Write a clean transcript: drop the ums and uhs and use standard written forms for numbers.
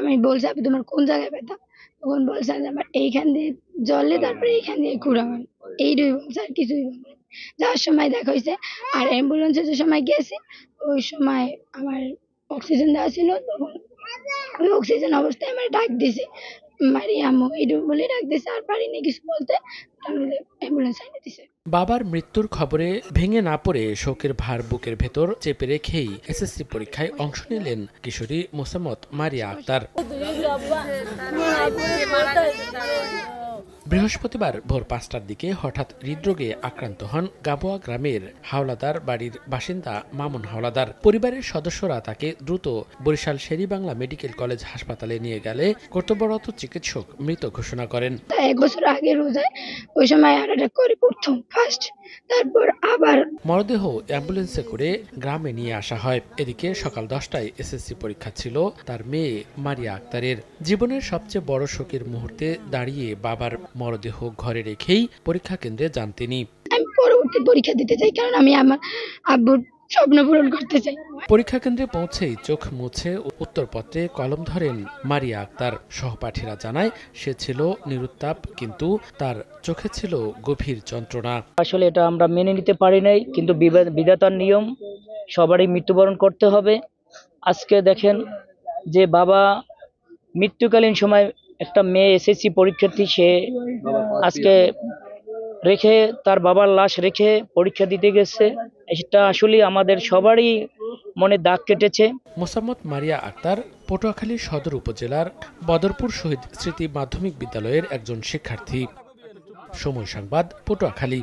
আমি বলছি আপু তোমার কোন জায়গায় ব্যথা? তখন বলছে যে আমার এইখান দিয়ে জ্বলে, তারপরে এইখান দিয়ে কুড়াবেন, এইটুকুই বলছে, আর কিছুই বলে নাই। যাওয়ার সময় দেখা হয়েছে। আর অ্যাম্বুলেন্সে যে সময় গেছি ওই সময় আমার অক্সিজেন দেওয়া ছিল, তখন ওই অক্সিজেন অবস্থায় আমার ডাক দিছে মারিয়ামো, এইটুকু বলে ডাক দিছে, আর পারিনি কিছু বলতে। তাহলে অ্যাম্বুলেন্স এনে দিছে। বাবার মৃত্যুর খবরে ভেঙে না পড়ে শোকের ভার বুকের ভেতর চেপে রেখেই এসএসসি পরীক্ষায় অংশ নিলেন কিশোরী মোসাম্মত মারিয়া আক্তার। বৃহস্পতিবার ভোর 5টার দিকে হঠাৎ হৃদরোগে আক্রান্ত হন গাবোয়া গ্রামের হাওলাদার বাড়ির বাসিন্দা মামুন হাওলাদার। পরিবারের সদস্যরা তাকে দ্রুত বরিশাল শের-ই-বাংলা মেডিকেল কলেজ হাসপাতালে নিয়ে গেলে কর্তব্যরত চিকিৎসক মৃত ঘোষণা করেন। 1 বছর আগে রোজায় ওই সময় হার্ট অ্যাটাক করে প্রথম ফার্স্ট, তারপর আবার মরদেহ অ্যাম্বুলেন্সে করে গ্রামে নিয়ে আসা হয়। এদিকে সকাল 10টায় এসএসসি পরীক্ষা ছিল তার মেয়ে মারিয়া আক্তারের। জীবনের সবচেয়ে বড় শোকের মুহূর্তে দাঁড়িয়ে বাবার মরদেহ ঘরে রেখেই পরীক্ষা কেন্দ্রে যান তিনি। আমি পরবর্তী পরীক্ষা দিতে চাই, কারণ আমি আমার আব্বুর স্বপ্ন পূরণ করতে চাই। পরীক্ষা কেন্দ্রে পৌঁছেই চোখ মুছে উত্তরপত্রে কলম ধরেন মারিয়া আক্তার। সহপাঠীরা জানায় সে ছিল নিরুত্তাপ, কিন্তু তার চোখে ছিল গভীর যন্ত্রণা। আসলে এটা আমরা মেনে নিতে পারি নাই, কিন্তু বিধাতার নিয়ম, সবারই মৃত্যুবরণ করতে হবে। আজকে দেখেন যে বাবা মৃত্যুকালীন সময় একটা মেয়ে এসএসসি পরীক্ষার্থী, সে আজকে রেখে তার বাবার লাশ রেখে পরীক্ষা দিতে গেছে। এটা আসলে আমাদের সবারই মনে দাগ কেটেছে। মোসাম্মত মারিয়া আক্তার পটুয়াখালী সদর উপজেলার বদরপুর শহীদ স্মৃতি মাধ্যমিক বিদ্যালয়ের একজন শিক্ষার্থী। সময় সংবাদ, পটুয়াখালী।